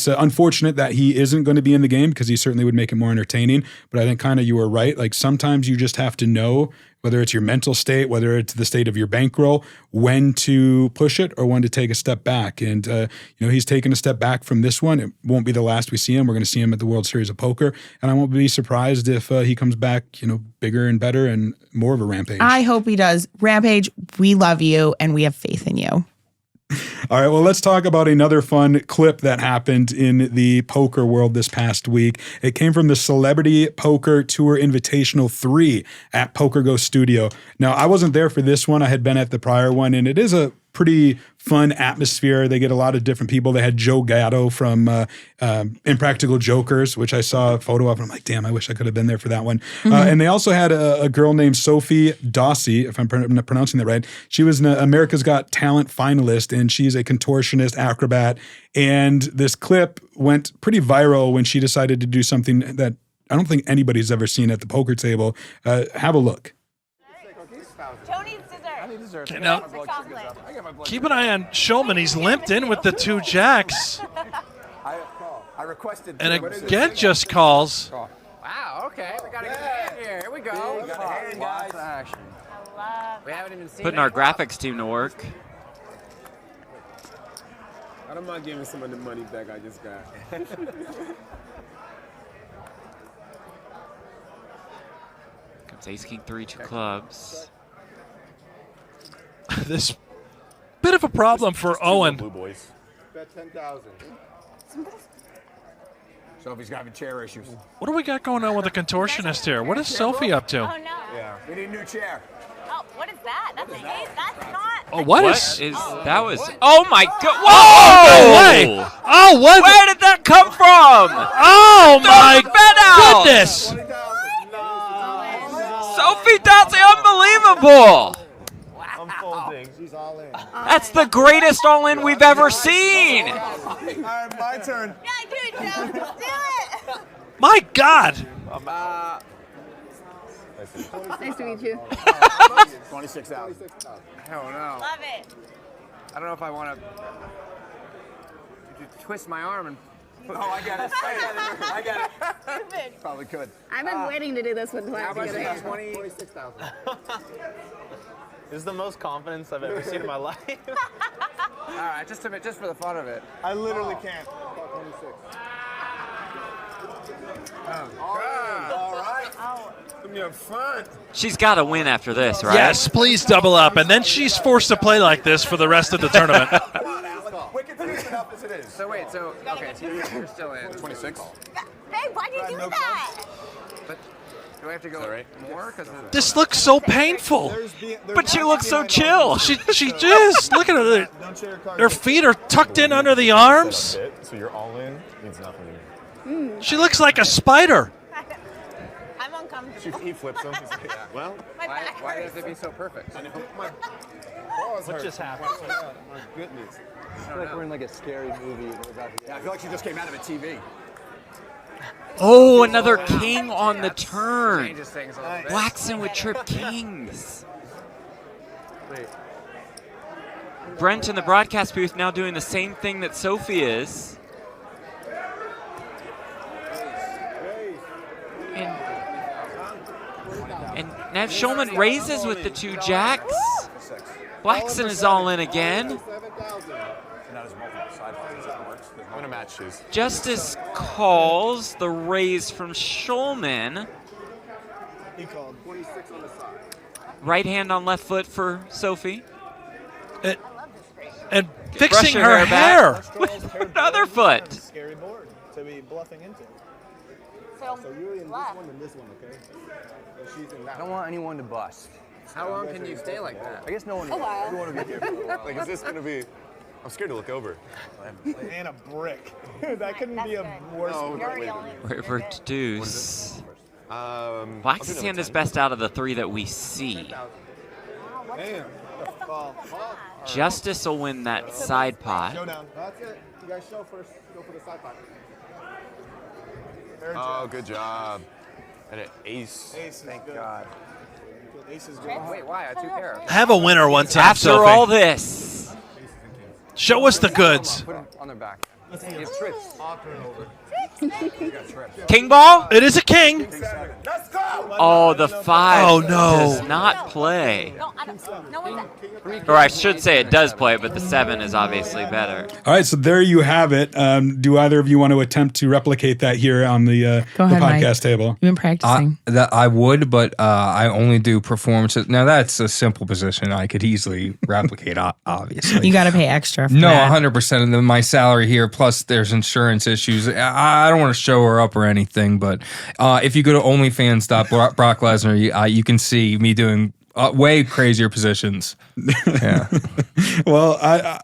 unfortunate that he isn't going to be in the game because he certainly would make it more entertaining. But I think kind of you were right. Like sometimes you just have to know, whether it's your mental state, whether it's the state of your bankroll, when to push it or when to take a step back. And, he's taken a step back from this one. It won't be the last we see him. We're going to see him at the World Series of Poker. And I won't be surprised if he comes back, bigger and better and more of a Rampage. I hope he does. Rampage, we love you and we have faith in you. All right, well, let's talk about another fun clip that happened in the poker world this past week. It came from the Celebrity Poker Tour Invitational 3 at PokerGo Studio. Now, I wasn't there for this one. I had been at the prior one, and it is a pretty fun atmosphere. They get a lot of different people. They had Joe Gatto from Impractical Jokers, which I saw a photo of, and I'm like, damn, I wish I could have been there for that one. Mm-hmm. And they also had a girl named Sofie Dossi, if I'm pronouncing that right. She was an America's Got Talent finalist, and she's a contortionist acrobat. And this clip went pretty viral when she decided to do something that I don't think anybody's ever seen at the poker table. Have a look. Okay, now, keep an eye on Shulman. He's limped in with the two jacks. I requested. And again, just calls. Wow, okay. We got a hand here. Here we go. We got a hand, guys. Action. We haven't even seen Putting our graphics team to work. I don't mind giving some of the money back I just got. Comes ace king 3, 2 clubs. This bit of a problem for Owen. Blue boys. Bet 10,000. Sophie's got chair issues. What do we got going on with the contortionist here? What is Sofie up to? Oh, no. Yeah. We need a new chair. Oh, what is that? That's an ace? That's not. Oh, what is? That was. Oh my God! Whoa! Whoa! No way! Oh, what? Where did that come from? Oh my goodness! Sofie Dossi, unbelievable! I'm folding. She's all in. That's the greatest all-in we've ever seen. All right, my turn. Yeah, do it, Joe. Do it. My God! Nice to meet you. 26,000. Hell no. Love it. I don't know if I want to twist my arm and. Oh, I got it. I got it. Stupid. Probably could. I've been waiting to do this with How much is that? 26,000. This is the most confidence I've ever seen in my life. All right, just for the fun of it. I literally can't. 26. All right. Give me a fun. She's got to win after this, right? Yes, please double up. And then she's forced to play like this for the rest of the tournament. Wicked enough as it is. So wait, so okay, so you're still in 26. Babe, why'd you do that? But do I have to go more? This looks so painful. But she looks so chill. She just look at her. Her feet are tucked in under the arms. So you're all in means nothing. She looks like a spider. I'm uncomfortable. He flips them. Well, why does it be so perfect? What just happened? My goodness. I feel like we're in like a scary movie. Yeah, I feel like she just came out of a TV. Oh, another king on the turn. Changes things a little bit. Waxman with trip kings. Brent in the broadcast booth now doing the same thing that Sofie is. And Nev Schulman raises with the 2 jacks. Waxman is all in again. I'm gonna match shoes. Justice calls the raise from Schulman. He called 26 on the side. Right hand on left foot for Sofie. And fixing her hair. With another foot. Scary board to be bluffing into. So you're in this one and this one, okay? And she's in that. I don't want anyone to bust. How long can you stay like that? I guess no one. A while. Everyone will be here for a while. Like, is this gonna be? I'm scared to look over. And a brick. That couldn't be a worse. River to deuce. Wax's hand is best out of the 3 that we see. Damn. Justice will win that side pot. Showdown. That's it. You guys show first. Go for the side pot. Oh, good job. And an ace. Ace. Thank God. Ace is good. Wait, why? I have 2 pairs. Have a winner one time, After Sofie. all this. Show us the goods. Put them on their back. Let's see. It's trips. I'll turn over. King ball? It is a king. Let's go. Oh, the 5 Oh, no. does not play. No, I don't. No one's at. Or I should say it does play, but the 7 is obviously better. All right, so there you have it. Do either of you want to attempt to replicate that here on the Go ahead, podcast Mike. table? You've been practicing. That I would, but I only do performances. Now that's a simple position I could easily replicate. Obviously, You got to pay extra for no, that. 100% of my salary here. Plus, there's insurance issues. I don't want to show her up or anything, but if you go to OnlyFans.Brock Lesnar, you can see me doing way crazier positions. Yeah. Well,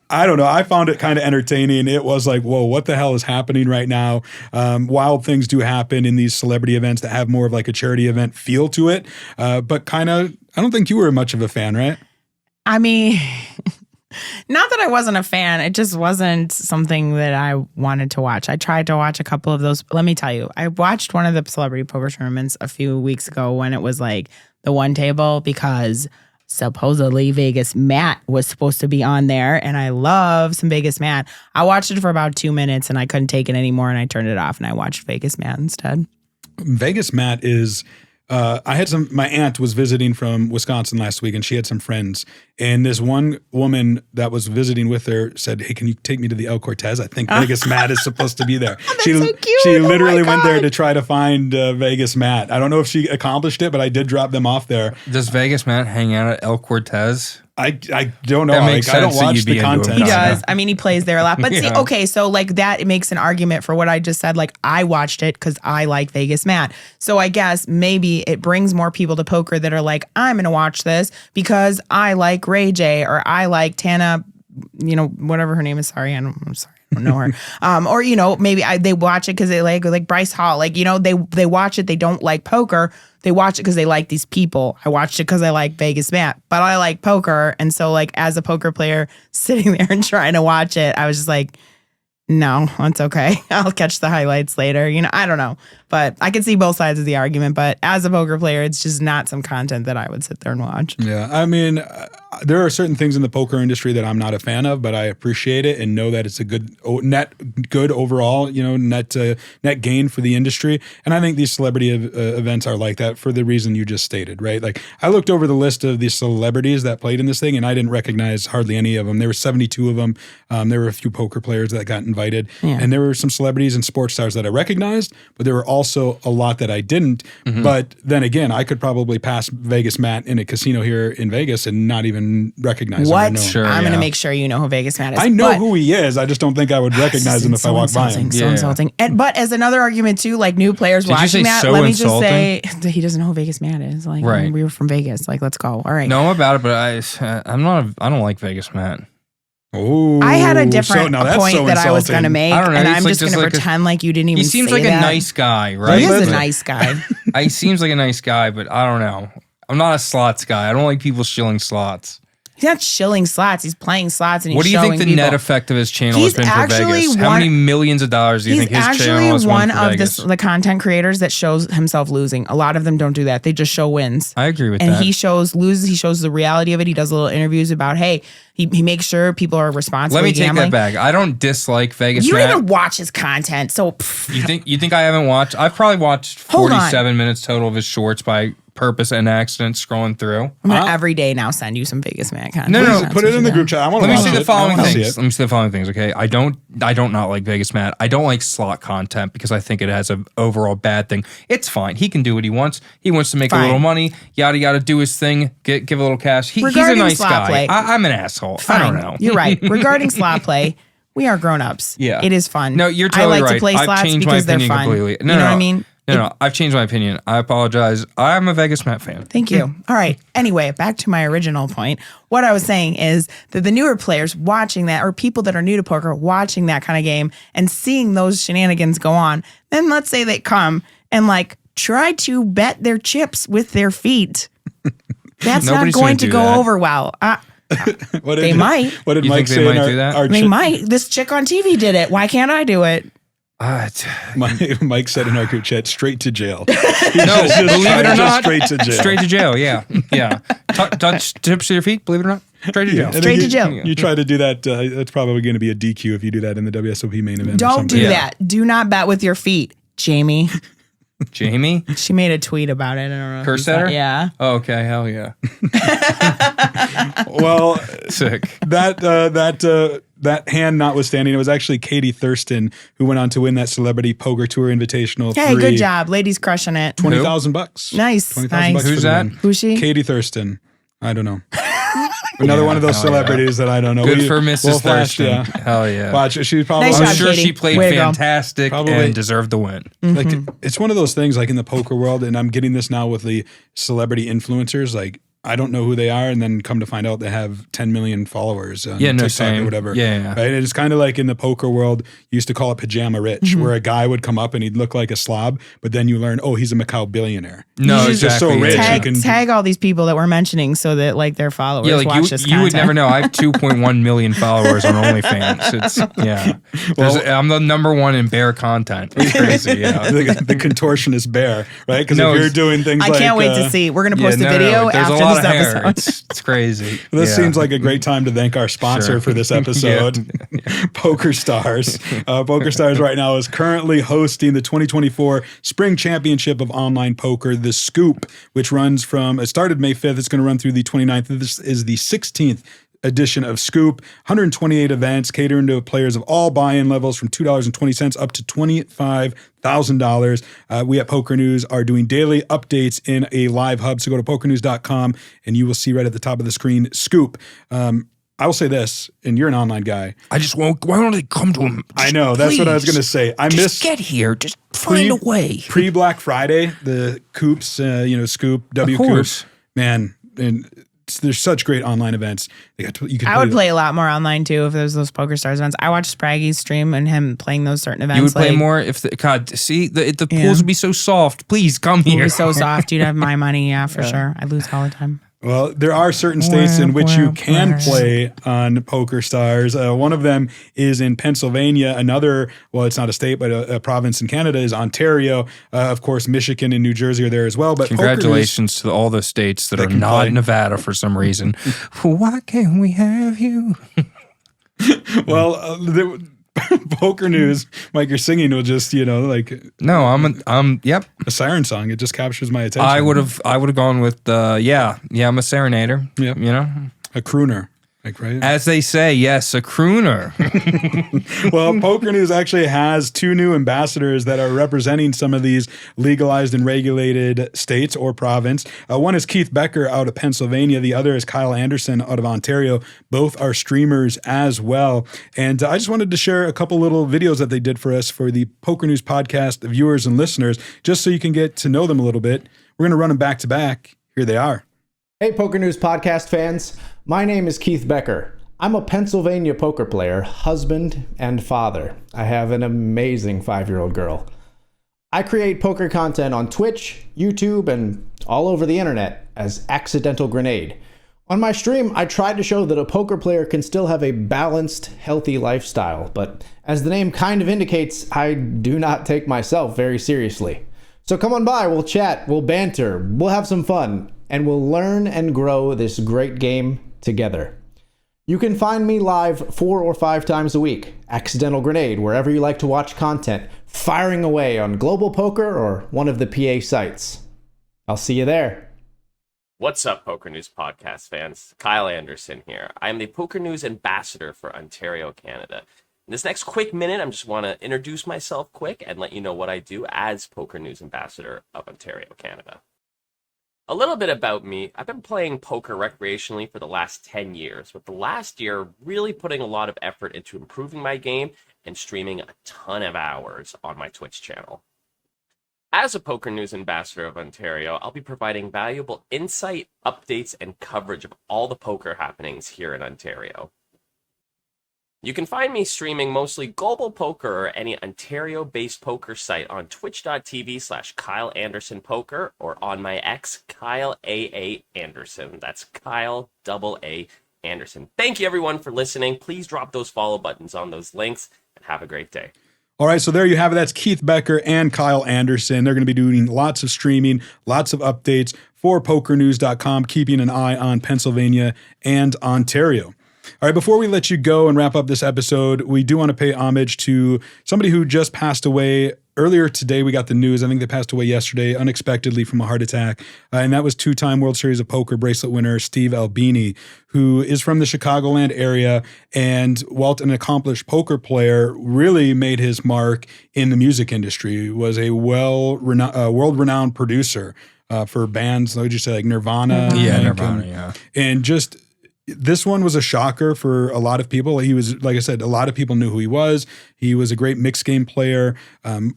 I don't know. I found it kind of entertaining. It was like, whoa, what the hell is happening right now? Wild things do happen in these celebrity events that have more of like a charity event feel to it. But kind of, I don't think you were much of a fan, right? I mean, not that I wasn't a fan. It just wasn't something that I wanted to watch. I tried to watch a couple of those. Let me tell you, I watched one of the celebrity poker tournaments a few weeks ago when it was like the one table because supposedly Vegas Matt was supposed to be on there, and I love some Vegas Matt. I watched it for about 2 minutes and I couldn't take it anymore and I turned it off and I watched Vegas Matt instead. Vegas Matt is my aunt was visiting from Wisconsin last week and she had some friends, and this one woman that was visiting with her said, "Hey, can you take me to the El Cortez? I think Vegas Matt is supposed to be there." She literally went there to try to find Vegas Matt. I don't know if she accomplished it, but I did drop them off there. Does Vegas Matt hang out at El Cortez? I don't know. I don't watch the content. He does. I mean, he plays there a lot. But see, okay, so like that, it makes an argument for what I just said. Like, I watched it because I like Vegas Matt. So I guess maybe it brings more people to poker that are like, I'm going to watch this because I like Ray J or I like Tana, whatever her name is. I'm sorry. I don't know her. Or, maybe they watch it because they like Bryce Hall. Like, they watch it. They don't like poker. They watch it because they like these people. I watched it because I like Vegas Matt, but I like poker. And so like as a poker player sitting there and trying to watch it, I was just like, no, it's okay. I'll catch the highlights later. I don't know. But I can see both sides of the argument. But as a poker player, it's just not some content that I would sit there and watch. Yeah. I mean, there are certain things in the poker industry that I'm not a fan of, but I appreciate it and know that it's a good overall, net gain for the industry. And I think these celebrity events are like that for the reason you just stated, right? Like, I looked over the list of these celebrities that played in this thing and I didn't recognize hardly any of them. There were 72 of them. There were a few poker players that got invited. Yeah. And there were some celebrities and sports stars that I recognized, but there were also a lot that I didn't. Mm-hmm. But then again, I could probably pass Vegas Matt in a casino here in Vegas and not even recognize him. What? Sure, I'm going to make sure you know who Vegas Matt is. I know who he is. I just don't think I would recognize him if I walked by him. So insulting. But as another argument too, like new players watching Matt, let me just say he doesn't know who Vegas Matt is. Like, we were from Vegas. Like, let's go. All right. No, I'm about it, but I don't like Vegas Matt. Oh, I had a different point that I was going to make, and I'm just going to pretend like you didn't even say that. He seems like a nice guy, right? He is a nice guy. He seems like a nice guy, but I don't know. I'm not a slots guy. I don't like people shilling slots. He's not shilling slots. He's playing slots, and he's What do you think the net effect of his channel has been for Vegas? How many millions of dollars do you think his channel has won for Vegas? He's actually one of the content creators that shows himself losing. A lot of them don't do that. They just show wins. I agree with that. And he shows loses. He shows the reality of it. He does little interviews about, hey, he makes sure people are responsible. Let me take that back. I don't dislike Vegas You Matt. don't even watch his content. So You think I haven't watched? I've probably watched 47 minutes total of his shorts by purpose and accident scrolling through. I'm gonna every day now send you some Vegas Matt content. No, put it in the group chat. I want to Let me see the following things. Let me see the following things, okay? I don't not like Vegas Matt. I don't like slot content because I think it has an overall bad thing. It's fine. He can do what he wants. He wants to make a little money. Yada yada, do his thing. Give a little cash. He's a nice guy. I'm an asshole. Fine. I don't know. You're right. Regarding slot play, we are grown-ups. Yeah. It is fun. No, you're totally right. I like to play slots because they're fun. Completely. You know what I mean? No, I've changed my opinion. I apologize. I'm a Vegas Matt fan. Thank you. All right. Anyway, back to my original point. What I was saying is that the newer players watching that, or people that are new to poker watching that kind of game and seeing those shenanigans go on, then let's say they come and like try to bet their chips with their feet. That's not going to go over well. They might. What did Mike say? They might. This chick on TV did it. Why can't I do it? Mike said in our group chat, straight to jail. Believe it or not, straight to jail. Straight to jail, yeah. Touch tips to your feet, believe it or not, straight to jail. Straight to jail. You try to do that, that's probably going to be a DQ if you do that in the WSOP main event. Don't do that. Do not bet with your feet, Jamie. Jamie? She made a tweet about it. I don't know. Curse at her? Yeah. Oh, okay. Hell yeah. Well, sick. That hand notwithstanding, it was actually Katie Thurston who went on to win that Celebrity Poker Tour Invitational. Hey, good job. Ladies crushing it. $20,000. Nice. $20,000 Who's that? Who's she? Katie Thurston. I don't know. Another one of those celebrities that I don't know. Good for Mrs. Thurston. Yeah. Hell yeah. Watch, she probably. Nice I'm job, sure Katie. she played fantastic and deserved the win. Like, it's one of those things like in the poker world, and I'm getting this now with the celebrity influencers, like I don't know who they are, and then come to find out they have 10 million followers on TikTok or whatever. Yeah. Right? And it's kind of like in the poker world, you used to call it pajama rich, where a guy would come up and he'd look like a slob, but then you learn, oh, he's a Macau billionaire. No, he's just so rich. Tag all these people that we're mentioning so that like their followers watch this content. You would never know. I have 2.1 million followers on OnlyFans. I'm the number one in bear content. It's crazy. Yeah. the contortionist bear, right? Because if you're doing things I can't wait to see. We're going to post a video after lot of this hair. episode. It's crazy. This seems like a great time to thank our sponsor Sure. for this episode, PokerStars. PokerStars right now is currently hosting the 2024 Spring Championship of Online Poker, The Scoop, which it started May 5th. It's going to run through the 29th. This is the 16th edition of Scoop. 128 events catering to players of all buy-in levels from $2.20 up to $25,000. We at Poker News are doing daily updates in a live hub. So go to pokernews.com and you will see right at the top of the screen, Scoop. I will say this, and you're an online guy. I just won't. Why don't they come to him? I know. That's what I was going to say. Get here. Just find a way. Pre-Black Friday, the Coops, Scoop, W Coops. Man, and there's such great online events. I would play a lot more online too if there was those PokerStars events. I watched Spraggy's stream and him playing those certain events. You would play more if the pools would be so soft. Please come here. It would be so soft. You'd have my money, for sure. I lose all the time. Well, there are certain states in which you can play on PokerStars. One of them is in Pennsylvania. Another, well, it's not a state, but a province in Canada is Ontario. Of course, Michigan and New Jersey are there as well. But congratulations to all the states that are not Nevada for some reason. Why can't we have you? Well, Poker News, Mike, your singing will just, No, yep. A siren song. It just captures my attention. I would have gone with, I'm a serenader. Yep. A crooner. Right? As they say, yes, a crooner. Well, Poker News actually has two new ambassadors that are representing some of these legalized and regulated states or province. One is Keith Becker out of Pennsylvania. The other is Kyle Anderson out of Ontario. Both are streamers as well. And I just wanted to share a couple little videos that they did for us for the Poker News Podcast viewers and listeners, just so you can get to know them a little bit. We're going to run them back to back. Here they are. Hey, Poker News Podcast fans. My name is Keith Becker. I'm a Pennsylvania poker player, husband, and father. I have an amazing 5-year-old girl. I create poker content on Twitch, YouTube, and all over the internet as Accidental Grenade. On my stream, I tried to show that a poker player can still have a balanced, healthy lifestyle, but as the name kind of indicates, I do not take myself very seriously. So come on by, we'll chat, we'll banter, we'll have some fun, and we'll learn and grow this great game together. You can find me live 4 or 5 times a week, Accidental Grenade, wherever you like to watch content, firing away on Global Poker or one of the PA sites. I'll see you there. What's up, Poker News Podcast fans? Kyle Anderson here. I am the Poker News Ambassador for Ontario, Canada. In this next quick minute, I just want to introduce myself quick and let you know what I do as Poker News Ambassador of Ontario, Canada. A little bit about me. I've been playing poker recreationally for the last 10 years, with the last year really putting a lot of effort into improving my game and streaming a ton of hours on my Twitch channel. As a Poker News Ambassador of Ontario, I'll be providing valuable insight, updates, and coverage of all the poker happenings here in Ontario. You can find me streaming mostly global poker or any Ontario-based poker site on twitch.tv/Kyle Anderson Poker or on my ex, Kyle AA Anderson. That's Kyle AA Anderson. Thank you everyone for listening. Please drop those follow buttons on those links and have a great day. All right, so there you have it. That's Keith Becker and Kyle Anderson. They're going to be doing lots of streaming, lots of updates for PokerNews.com, keeping an eye on Pennsylvania and Ontario. All right, before we let you go and wrap up this episode, we do want to pay homage to somebody who just passed away. Earlier today, we got the news. I think they passed away yesterday unexpectedly from a heart attack. And that was 2-time World Series of Poker bracelet winner Steve Albini, who is from the Chicagoland area. And while an accomplished poker player, really made his mark in the music industry. He was a world-renowned producer for bands, what would you say, like Nirvana? Yeah, Nirvana, yeah. And just... this one was a shocker for a lot of people. He was, like I said, a lot of people knew who he was. He was a great mixed game player.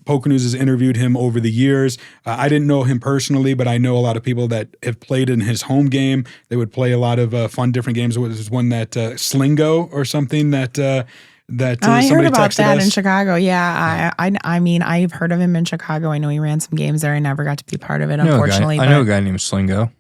Poker News has interviewed him over the years. I didn't know him personally, but I know a lot of people that have played in his home game. They would play a lot of fun, different games. There was one that Slingo or something that I heard about that us. in Chicago. Yeah, I mean, I've heard of him in Chicago. I know he ran some games there. I never got to be part of it, unfortunately. I know a guy named Slingo.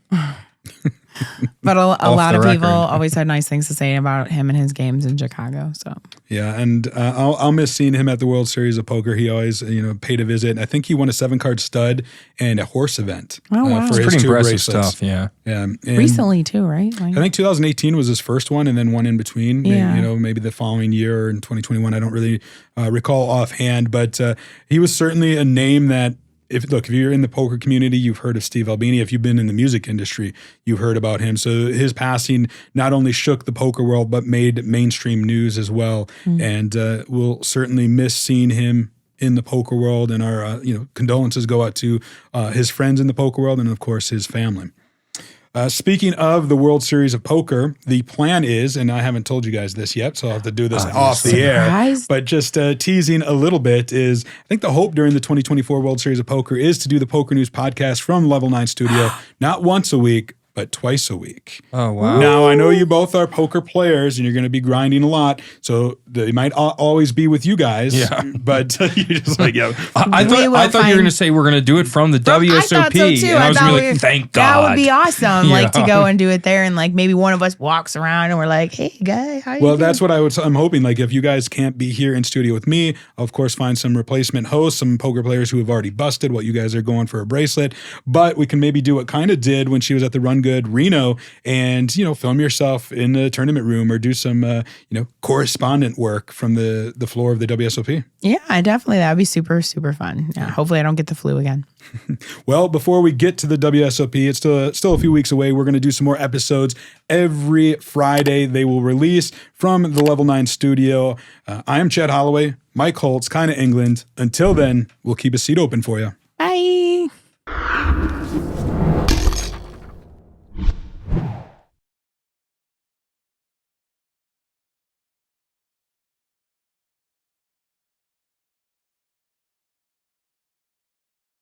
But a lot of people record. always had nice things to say about him and his games in Chicago. So Yeah, and I'll miss seeing him at the World Series of Poker. He always, paid a visit. I think he won a 7-card stud and a horse event. Oh, wow. For It's his pretty 2 impressive bracelets. stuff, yeah. And recently too, right? I think 2018 was his first one, and then one in between. Yeah. Maybe the following year or in 2021. I don't really recall offhand, but he was certainly a name that. If you're in the poker community, you've heard of Steve Albini. If you've been in the music industry, you've heard about him. So his passing not only shook the poker world, but made mainstream news as well. And we'll certainly miss seeing him in the poker world. And our condolences go out to his friends in the poker world and, of course, his family. Speaking of the World Series of Poker, the plan is, and I haven't told you guys this yet, so I'll have to do this off the air, but just teasing a little bit is, I think the hope during the 2024 World Series of Poker is to do the Poker News Podcast from Level 9 Studio, not once a week, but twice a week. Oh, wow. Now, I know you both are poker players and you're going to be grinding a lot, so they might always be with you guys, but you're just like, yeah. I thought you were going to say we're going to do it from the WSOP. I thought so too. And I was going to be like, thank God. That would be awesome, Yeah. to go and do it there, and maybe one of us walks around and we're like, hey, guy, how you doing? That's what I'm hoping. If you guys can't be here in studio with me, I'll of course find some replacement hosts, some poker players who have already busted what you guys are going for a bracelet. But we can maybe do what Kyna did when she was at the Run Good Reno and, film yourself in the tournament room or do some, correspondent work from the floor of the WSOP. Yeah, definitely. That would be super, super fun. Yeah, hopefully I don't get the flu again. Well, before we get to the WSOP, it's still a few weeks away. We're going to do some more episodes every Friday. They will release from the Level 9 studio. I am Chad Holloway, Mike Holtz, Kyna England. Until then, we'll keep a seat open for you. Bye.